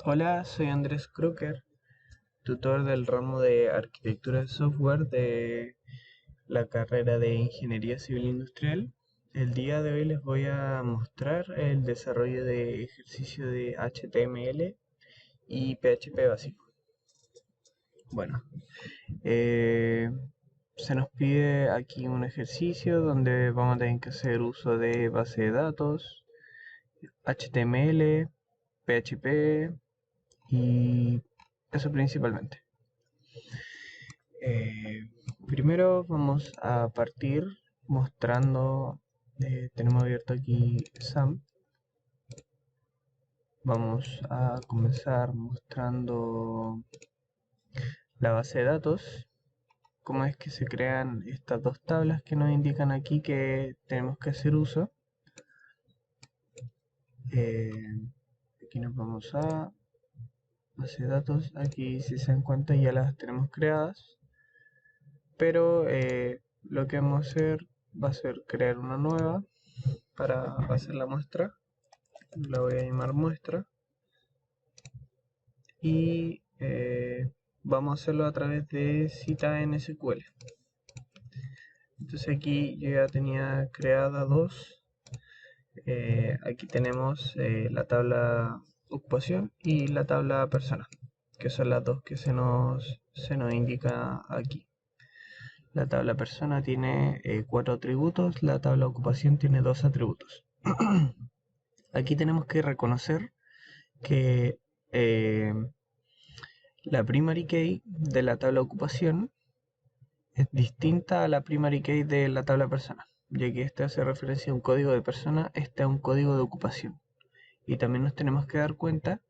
Hola, soy Andrés Kruker, tutor del ramo de arquitectura de software de la carrera de Ingeniería Civil Industrial. El día de hoy les voy a mostrar el desarrollo de ejercicio de HTML y PHP básico. Bueno, eh, se nos pide aquí un ejercicio donde vamos a tener que hacer uso de base de datos, HTML, PHP y eso principalmente. Eh, Primero vamos a partir mostrando, tenemos abierto aquí SAM. Vamos a comenzar mostrando la base de datos, cómo es que se crean estas dos tablas que nos indican aquí que tenemos que hacer uso. Eh, Aquí nos vamos a base de datos, aquí si se dan cuenta ya las tenemos creadas, pero lo que vamos a hacer va a ser crear una nueva para hacer la muestra. La voy a llamar muestra y vamos a hacerlo a través de cita en SQL. Entonces aquí yo ya tenía creada dos. Aquí tenemos la tabla ocupación y la tabla persona, que son las dos que se nos indica aquí. La tabla persona tiene 4 atributos, la tabla ocupación tiene 2 atributos. Aquí tenemos que reconocer que la primary key de la tabla ocupación es distinta a la primary key de la tabla persona, ya que este hace referencia a un código de persona, este a un código de ocupación. Y también nos tenemos que dar cuenta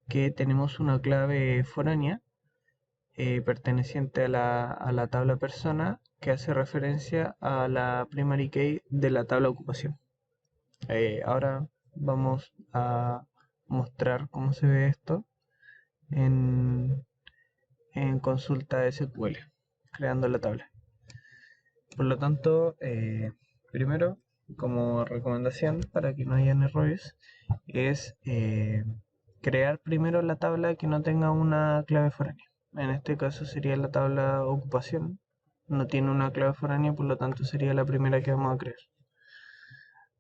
que tenemos una clave foránea perteneciente a la tabla persona que hace referencia a la primary key de la tabla ocupación. Ahora vamos a mostrar cómo se ve esto en, en consulta SQL, creando la tabla. Por lo tanto, primero, como recomendación para que no hayan errores, es crear primero la tabla que no tenga una clave foránea. En este caso sería la tabla ocupación. No tiene una clave foránea, por lo tanto sería la primera que vamos a crear.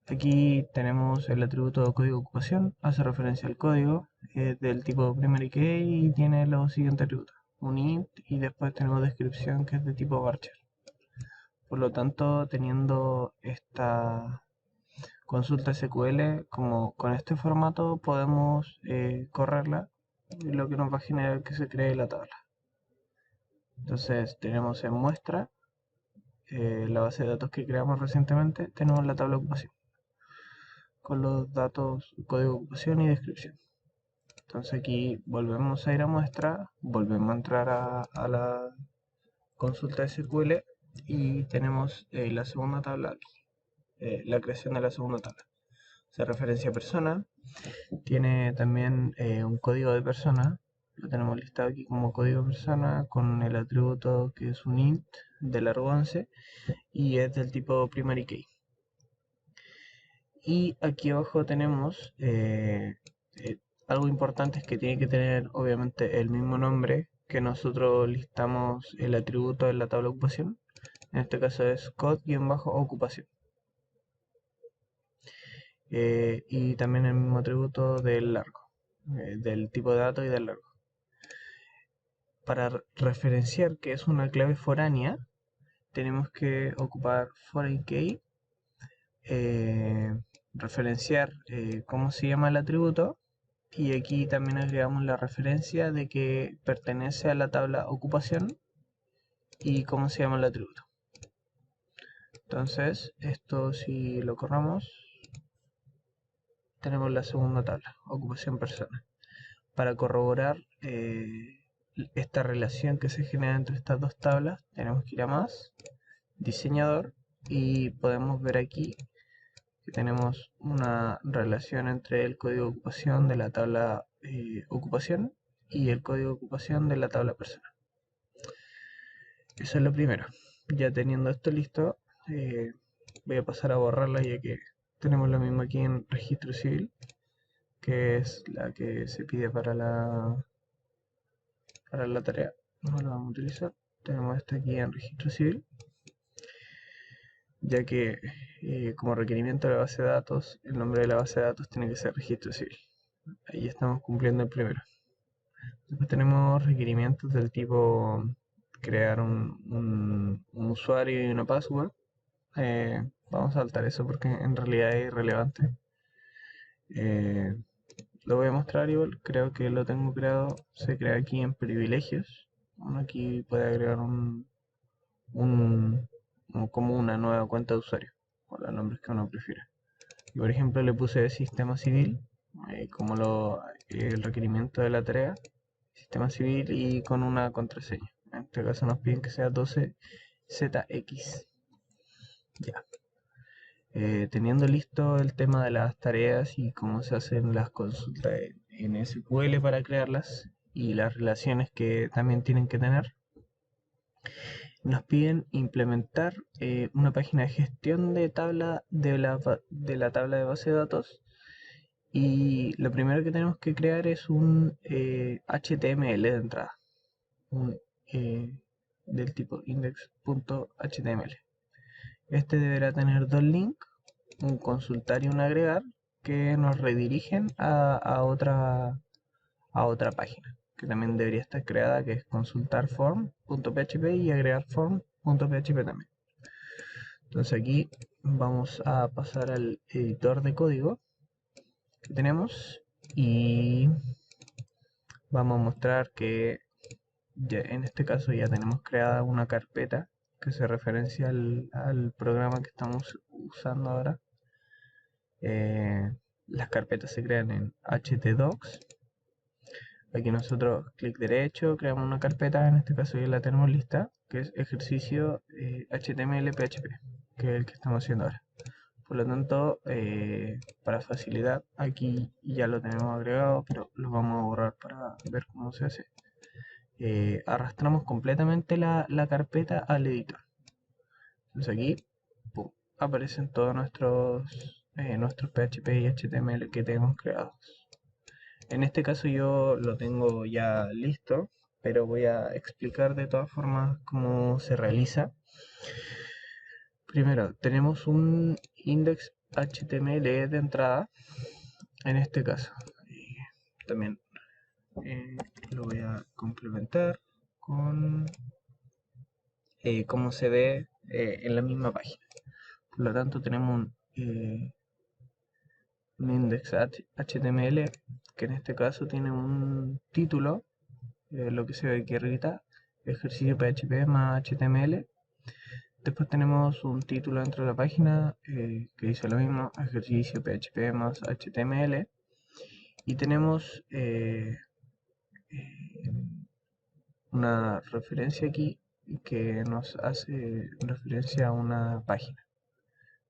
Aquí tenemos el atributo código ocupación, hace referencia al código, es del tipo primary key y tiene los siguientes atributos. Un int y después tenemos descripción que es de tipo varchar. Por lo tanto, teniendo esta consulta SQL como con este formato podemos correrla, lo que nos va a generar que se cree la tabla. Entonces tenemos en muestra la base de datos que creamos recientemente, tenemos la tabla de ocupación con los datos, código de ocupación y descripción. Entonces aquí volvemos a ir a muestra, volvemos a entrar a la consulta SQL y tenemos la segunda tabla aquí. La creación de la segunda tabla. Se referencia a persona, tiene también un código de persona, lo tenemos listado aquí como código de persona con el atributo que es un int de largo 11 y es del tipo primary key. Y aquí abajo tenemos algo importante, es que tiene que tener obviamente el mismo nombre que nosotros listamos el atributo en la tabla de ocupación. En este caso es code-ocupación. Y también el mismo atributo del largo, del tipo de datos y del largo. Para referenciar que es una clave foránea, tenemos que ocupar foreign key, referenciar cómo se llama el atributo, y aquí también agregamos la referencia de que pertenece a la tabla ocupación y cómo se llama el atributo. Entonces, esto si lo corramos, tenemos la segunda tabla, ocupación persona. Para corroborar esta relación que se genera entre estas dos tablas, tenemos que ir a más, diseñador, y podemos ver aquí que tenemos una relación entre el código de ocupación de la tabla ocupación y el código de ocupación de la tabla persona. Eso es lo primero. Ya teniendo esto listo, voy a pasar a borrarla ya que tenemos lo mismo aquí en registro civil, que es la que se pide para la tarea. No la vamos a utilizar. Tenemos esta aquí en registro civil, ya que como requerimiento de la base de datos, el nombre de la base de datos tiene que ser registro civil. Ahí estamos cumpliendo el primero. Después tenemos requerimientos del tipo crear un usuario y una password. Vamos a saltar eso porque en realidad es irrelevante. Lo voy a mostrar igual, creo que lo tengo creado, se crea aquí en privilegios. Uno aquí puede agregar como una nueva cuenta de usuario, con los nombres que uno prefiera. Y por ejemplo le puse sistema civil, como el requerimiento de la tarea, sistema civil y con una contraseña. En este caso nos piden que sea 12ZX. Ya. Teniendo listo el tema de las tareas y cómo se hacen las consultas en SQL para crearlas y las relaciones que también tienen que tener, nos piden implementar una página de gestión de tabla de la tabla de base de datos, y lo primero que tenemos que crear es un HTML de entrada, un, del tipo index.html. Este deberá tener dos links, un consultar y un agregar, que nos redirigen a otra página que también debería estar creada, que es consultar form.php y agregar form.php también. Entonces aquí vamos a pasar al editor de código que tenemos y vamos a mostrar que ya, en este caso ya tenemos creada una carpeta que se referencia al programa que estamos usando ahora. Las carpetas se crean en htdocs. Aquí nosotros clic derecho, creamos una carpeta, en este caso ya la tenemos lista, que es ejercicio HTML PHP, que es el que estamos haciendo ahora. Por lo tanto, para facilidad, aquí ya lo tenemos agregado, pero lo vamos a borrar para ver cómo se hace. Arrastramos completamente la carpeta al editor. Entonces aquí pum, aparecen todos nuestros PHP y HTML que tenemos creados. En este caso yo lo tengo ya listo, pero voy a explicar de todas formas cómo se realiza. Primero, tenemos un index HTML de entrada, en este caso. También lo voy a complementar con cómo se ve en la misma página. Por lo tanto, tenemos un index HTML que en este caso tiene un título, lo que se ve aquí arriba, ejercicio PHP más HTML. Después tenemos un título dentro de la página que dice lo mismo, ejercicio PHP más HTML. Y tenemos una referencia aquí que nos hace referencia a una página.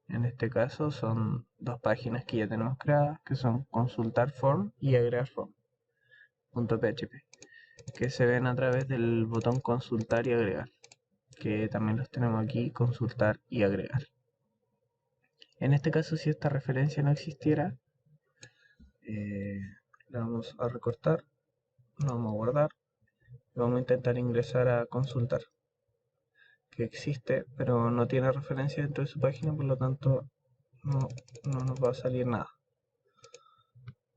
En este caso son dos páginas que ya tenemos creadas, que son consultar form y agregar form.php, que se ven a través del botón consultar y agregar, que también los tenemos aquí, consultar y agregar. En este caso, si esta referencia no existiera, la vamos a recortar, la vamos a guardar y vamos a intentar ingresar a consultar, que existe pero no tiene referencia dentro de su página, por lo tanto no nos va a salir nada.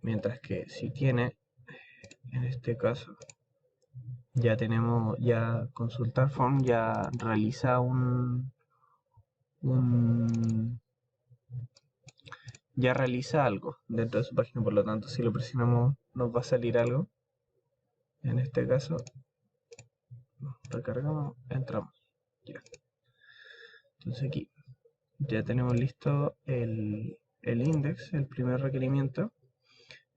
Mientras que si tiene, en este caso ya tenemos, ya consultar form ya realiza ya realiza algo dentro de su página, por lo tanto si lo presionamos nos va a salir algo. En este caso recargamos, entramos, ya. Entonces aquí ya tenemos listo el index, el primer requerimiento.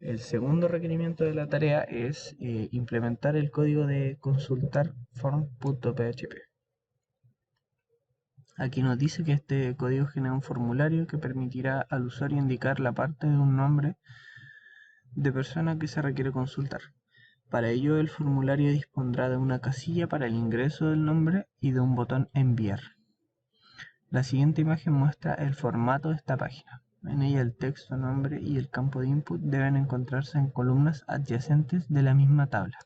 El segundo requerimiento de la tarea es implementar el código de consultar form.php. Aquí nos dice que este código genera un formulario que permitirá al usuario indicar la parte de un nombre de persona que se requiere consultar. Para ello, el formulario dispondrá de una casilla para el ingreso del nombre y de un botón enviar. La siguiente imagen muestra el formato de esta página. En ella el texto, nombre y el campo de input deben encontrarse en columnas adyacentes de la misma tabla.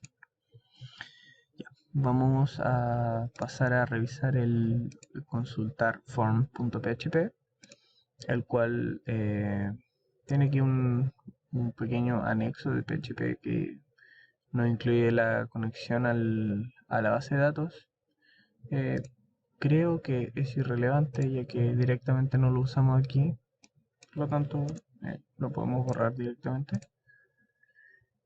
Ya, vamos a pasar a revisar el consultar form.php, el cual tiene aquí un pequeño anexo de PHP que no incluye la conexión a la base de datos. Creo que es irrelevante ya que directamente no lo usamos aquí, por lo tanto lo podemos borrar directamente.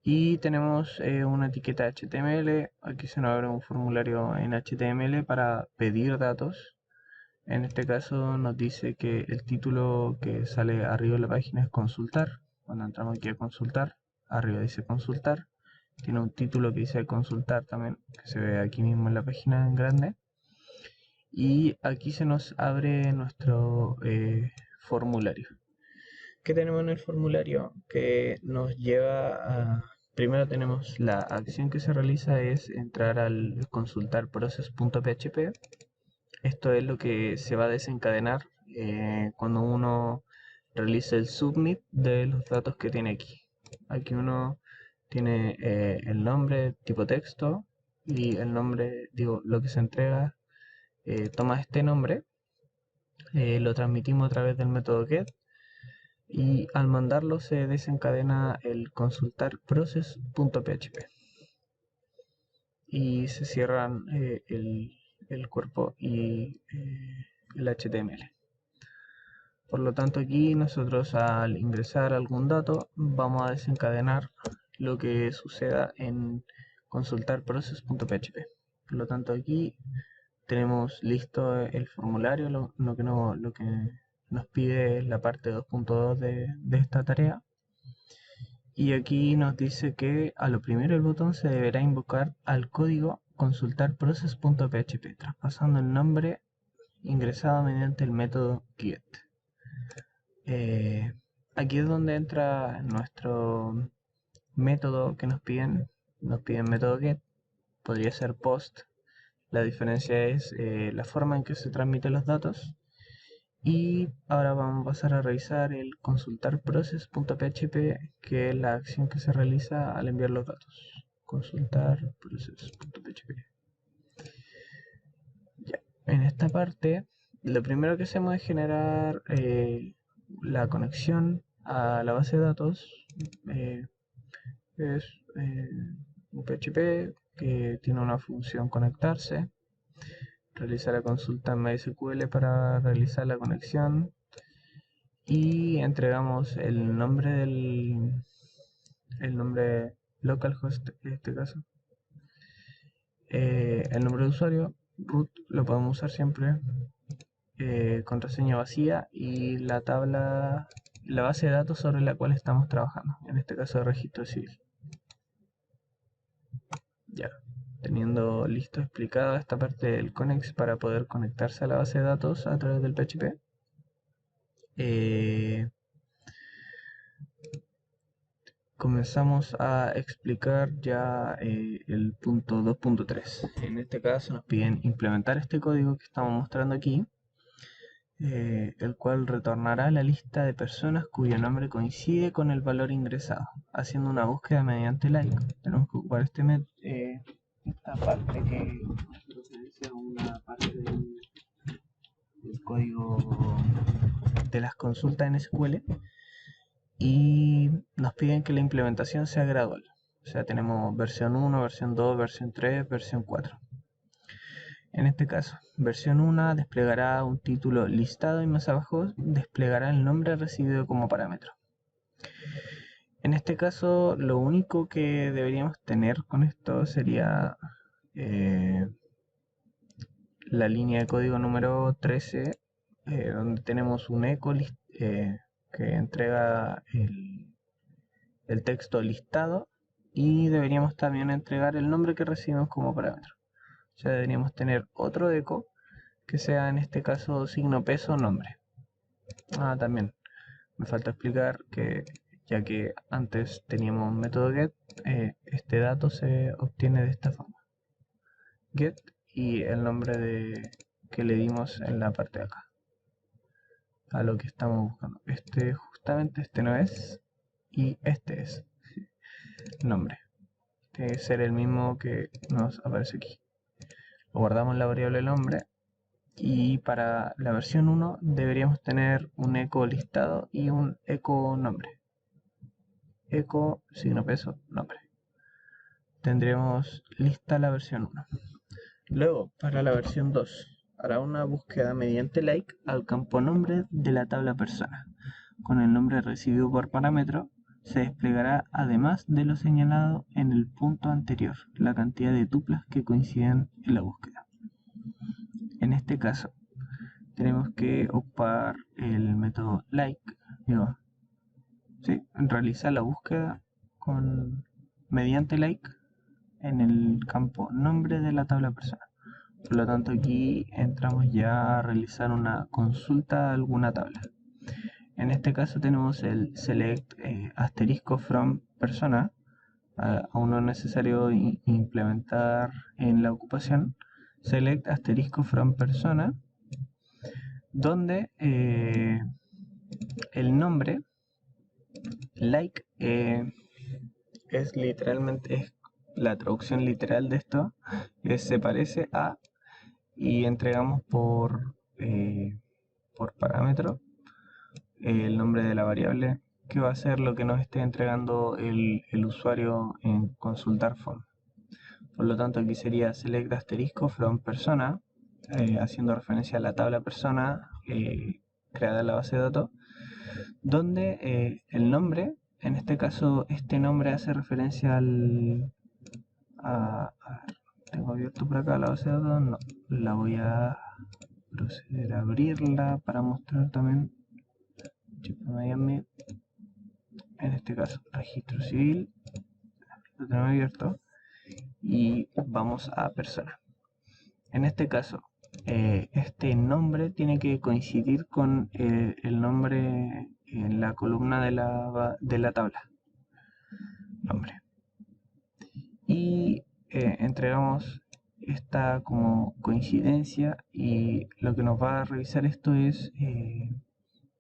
Y tenemos una etiqueta HTML, aquí se nos abre un formulario en HTML para pedir datos. En este caso nos dice que el título que sale arriba de la página es consultar. Cuando entramos aquí a consultar, arriba dice consultar. Tiene un título que dice consultar también, que se ve aquí mismo en la página en grande. Y aquí se nos abre nuestro formulario. ¿Qué tenemos en el formulario? Que nos lleva a... Primero tenemos la acción que se realiza es entrar al consultar process.php. Esto es lo que se va a desencadenar cuando uno realice el submit de los datos que tiene aquí. Aquí uno tiene el nombre tipo texto y el nombre, digo, lo que se entrega toma este nombre, lo transmitimos a través del método get y al mandarlo se desencadena el consultar process.php y se cierran el cuerpo y el HTML. Por lo tanto, aquí nosotros al ingresar algún dato vamos a desencadenar lo que suceda en consultar process.php. Por lo tanto, aquí tenemos listo el formulario, lo que nos pide la parte 2.2 de esta tarea. Y aquí nos dice que a lo primero el botón se deberá invocar al código consultar process.php, traspasando el nombre ingresado mediante el método get. Aquí es donde entra nuestro método que nos piden método get, podría ser post. La diferencia es la forma en que se transmiten los datos. Y ahora vamos a pasar a revisar el consultar process.php, que es la acción que se realiza al enviar los datos. Consultar process.php. Ya. En esta parte, lo primero que hacemos es generar la conexión a la base de datos. Es un PHP que tiene una función conectarse. Realiza la consulta en MySQL para realizar la conexión y entregamos el nombre el nombre localhost en este caso, el nombre de usuario root lo podemos usar siempre, contraseña vacía y la tabla, la base de datos sobre la cual estamos trabajando, en este caso el registro civil. Ya, teniendo listo explicada esta parte del Connex para poder conectarse a la base de datos a través del PHP, comenzamos a explicar ya el punto 2.3. En este caso nos piden implementar este código que estamos mostrando aquí, el cual retornará la lista de personas cuyo nombre coincide con el valor ingresado, haciendo una búsqueda mediante like. Tenemos que ocupar esta parte que referencia a una parte del código de las consultas en SQL, y nos piden que la implementación sea gradual. O sea, tenemos versión 1, versión 2, versión 3, versión 4. En este caso, versión 1 desplegará un título listado y más abajo desplegará el nombre recibido como parámetro. En este caso, lo único que deberíamos tener con esto sería la línea de código número 13, donde tenemos un echo que entrega el texto listado y deberíamos también entregar el nombre que recibimos como parámetro. O sea, deberíamos tener otro echo que sea en este caso signo peso nombre. También me falta explicar que ya que antes teníamos un método get, este dato se obtiene de esta forma. Get y el nombre que le dimos en la parte de acá. a lo que estamos buscando. Justamente este no es, y este es nombre. Tiene que ser el mismo que nos aparece aquí. Lo guardamos en la variable nombre, y para la versión 1 deberíamos tener un eco listado y un eco nombre. Eco, signo peso, nombre. Tendremos lista la versión 1. Luego, para la versión 2, hará una búsqueda mediante like al campo nombre de la tabla persona. Con el nombre recibido por parámetro, se desplegará, además de lo señalado en el punto anterior, la cantidad de tuplas que coinciden en la búsqueda. En este caso, tenemos que ocupar el método like, realizar la búsqueda mediante like en el campo nombre de la tabla persona. Por lo tanto, aquí entramos ya a realizar una consulta a alguna tabla. En este caso tenemos el select asterisco from persona. Aún no es necesario implementar en la ocupación select asterisco from persona, donde el nombre like es literalmente la traducción literal de esto, se parece a, y entregamos por parámetro el nombre de la variable, que va a ser lo que nos esté entregando el usuario en consultar form. Por lo tanto, aquí sería select asterisco from persona, haciendo referencia a la tabla persona creada en la base de datos, donde el nombre, en este caso este nombre hace referencia a ver, tengo abierto por acá la base de datos, no, la voy a proceder a abrirla para mostrar también chip de Miami. En este caso registro civil, lo tenemos abierto, y vamos a persona. En este caso este nombre tiene que coincidir con el nombre en la columna de la tabla nombre, y entregamos esta como coincidencia, y lo que nos va a revisar esto es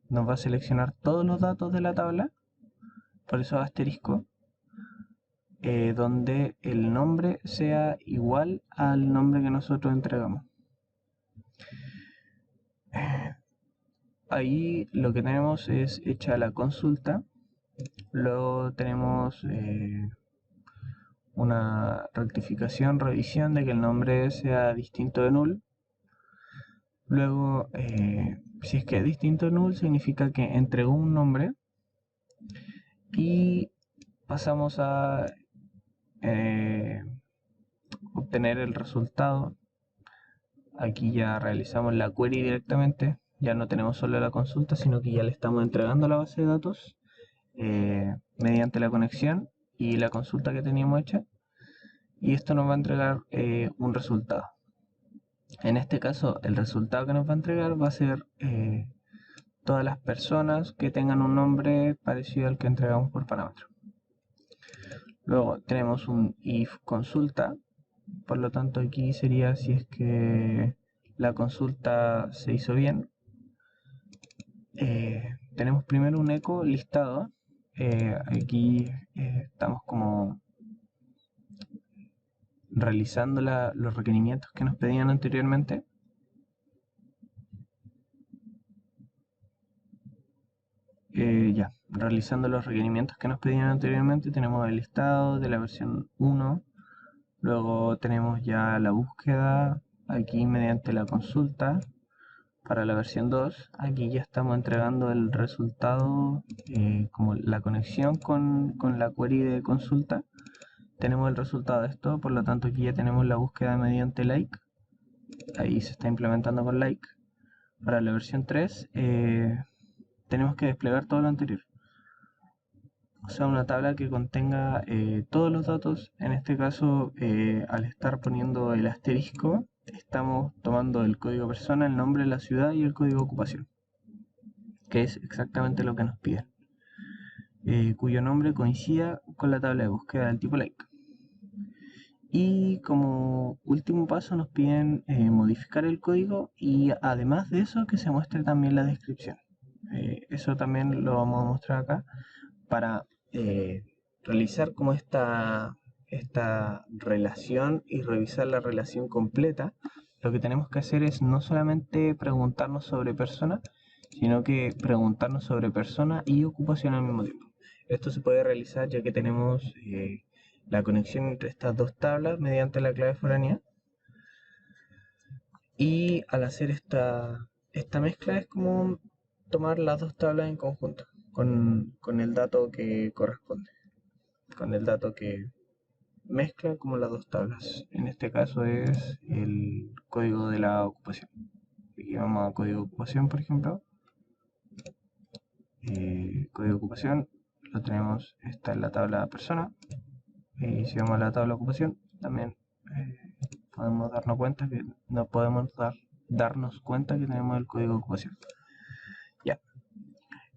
nos va a seleccionar todos los datos de la tabla, por eso asterisco, donde el nombre sea igual al nombre que nosotros entregamos. Ahí lo que tenemos es hecha la consulta. Luego tenemos una rectificación, revisión de que el nombre sea distinto de null. Luego, si es que es distinto de null, significa que entregó un nombre, y pasamos a obtener el resultado. Aquí ya realizamos la query directamente, ya no tenemos solo la consulta, sino que ya le estamos entregando la base de datos mediante la conexión y la consulta que teníamos hecha, y esto nos va a entregar un resultado. En este caso, el resultado que nos va a entregar va a ser todas las personas que tengan un nombre parecido al que entregamos por parámetro. Luego tenemos un if consulta, por lo tanto aquí sería si es que la consulta se hizo bien. Tenemos primero un eco listado. Aquí estamos como realizando los requerimientos que nos pedían anteriormente. Realizando los requerimientos que nos pedían anteriormente, tenemos el listado de la versión 1. Luego tenemos ya la búsqueda aquí mediante la consulta para la versión 2. Aquí ya estamos entregando el resultado como la conexión con la query de consulta. Tenemos el resultado de esto, por lo tanto aquí ya tenemos la búsqueda mediante like. Ahí se está implementando con like. Para la versión 3 tenemos que desplegar todo lo anterior. O sea, una tabla que contenga todos los datos. En este caso, al estar poniendo el asterisco, estamos tomando el código persona, el nombre de la ciudad y el código ocupación, que es exactamente lo que nos piden, cuyo nombre coincida con la tabla de búsqueda del tipo like. Y como último paso nos piden modificar el código, y además de eso que se muestre también la descripción. Eso también lo vamos a mostrar acá para realizar como esta relación y revisar la relación completa. Lo que tenemos que hacer es no solamente preguntarnos sobre persona, sino que preguntarnos sobre persona y ocupación al mismo tiempo. Esto se puede realizar ya que tenemos la conexión entre estas dos tablas mediante la clave foránea. Y al hacer esta mezcla es como tomar las dos tablas en conjunto con el dato que corresponde, con el dato que mezcla como las dos tablas. En este caso es el código de la ocupación. Aquí vamos a código de ocupación, por ejemplo. Código de ocupación lo tenemos, está en la tabla persona. Y si vamos a la tabla de ocupación, también podemos darnos cuenta que no podemos darnos cuenta que tenemos el código de ocupación. Ya.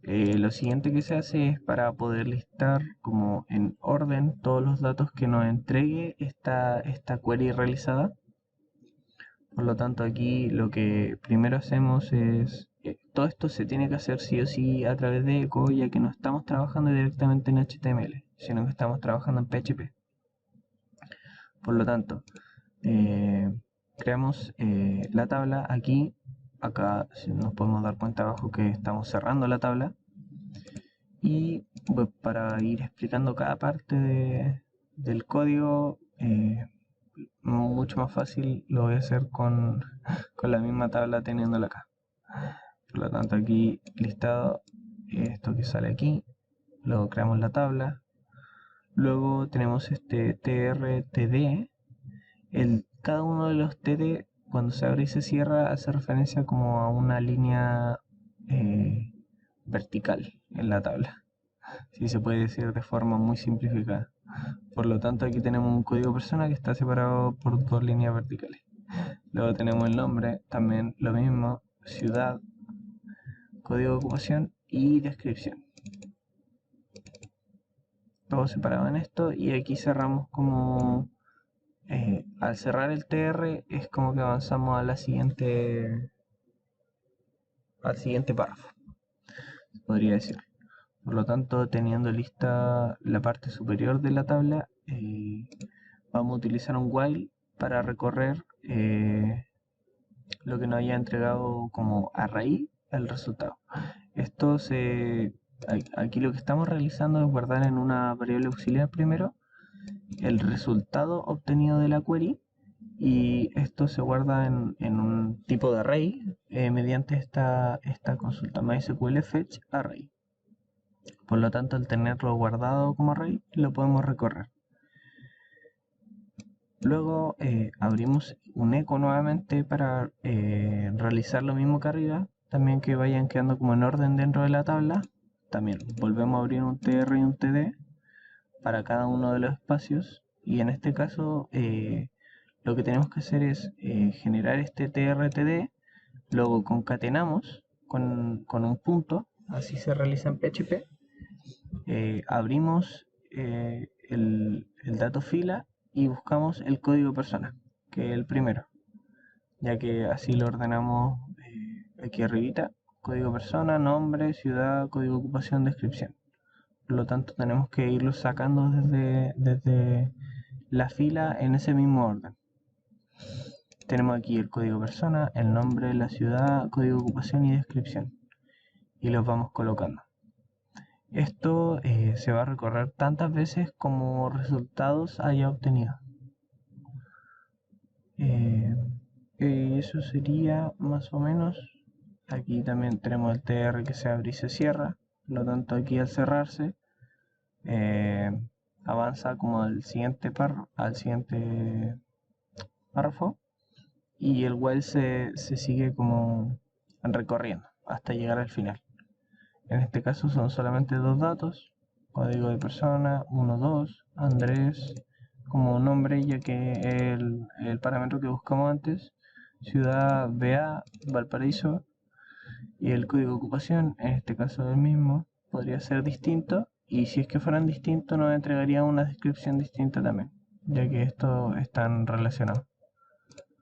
Lo siguiente que se hace es para poder listar como en orden todos los datos que nos entregue esta query realizada. Por lo tanto, aquí lo que primero hacemos es todo esto se tiene que hacer sí o sí a través de echo, ya que no estamos trabajando directamente en HTML, sino que estamos trabajando en PHP. Por lo tanto, creamos la tabla aquí. Acá nos podemos dar cuenta abajo que estamos cerrando la tabla. Y pues, para ir explicando cada parte del código, mucho más fácil lo voy a hacer con la misma tabla teniéndola acá. Por lo tanto, aquí listado esto que sale aquí, luego creamos la tabla. Luego tenemos este trtd. Cada uno de los td, cuando se abre y se cierra, hace referencia como a una línea vertical en la tabla. Si se puede decir de forma muy simplificada. Por lo tanto, aquí tenemos un código persona que está separado por dos líneas verticales. Luego tenemos el nombre, también lo mismo, ciudad, código de ocupación y descripción. Todo separado en esto, y aquí cerramos como al cerrar el tr es como que avanzamos a al siguiente párrafo, podría decir. Por lo tanto, teniendo lista la parte superior de la tabla, vamos a utilizar un while para recorrer lo que nos haya entregado como array el resultado. Aquí lo que estamos realizando es guardar en una variable auxiliar primero el resultado obtenido de la query, y esto se guarda en un tipo de array mediante esta consulta MySQL fetch array. Por lo tanto, al tenerlo guardado como array, lo podemos recorrer. Luego abrimos un echo nuevamente para realizar lo mismo que arriba, también que vayan quedando como en orden dentro de la tabla. También volvemos a abrir un tr y un td para cada uno de los espacios, y en este caso lo que tenemos que hacer es generar este trtd, luego concatenamos con un punto, así se realiza en PHP. Abrimos el dato fila y buscamos el código persona, que es el primero, ya que así lo ordenamos aquí arribita: código persona, nombre, ciudad, código ocupación, descripción. Por lo tanto, tenemos que irlo sacando desde la fila en ese mismo orden. Tenemos aquí el código persona, el nombre, la ciudad, código ocupación y descripción, y los vamos colocando. Esto se va a recorrer tantas veces como resultados haya obtenido. Eso sería más o menos. Aquí también tenemos el tr que se abre y se cierra. Por lo tanto, aquí al cerrarse avanza como al siguiente párrafo, y el while se sigue como recorriendo hasta llegar al final. En este caso son solamente dos datos: código de persona 12, Andrés como nombre, ya que el parámetro que buscamos antes, ciudad BA, Valparaíso, y el código de ocupación, en este caso el mismo, podría ser distinto, y si es que fueran distintos nos entregaría una descripción distinta también, ya que estos están relacionados.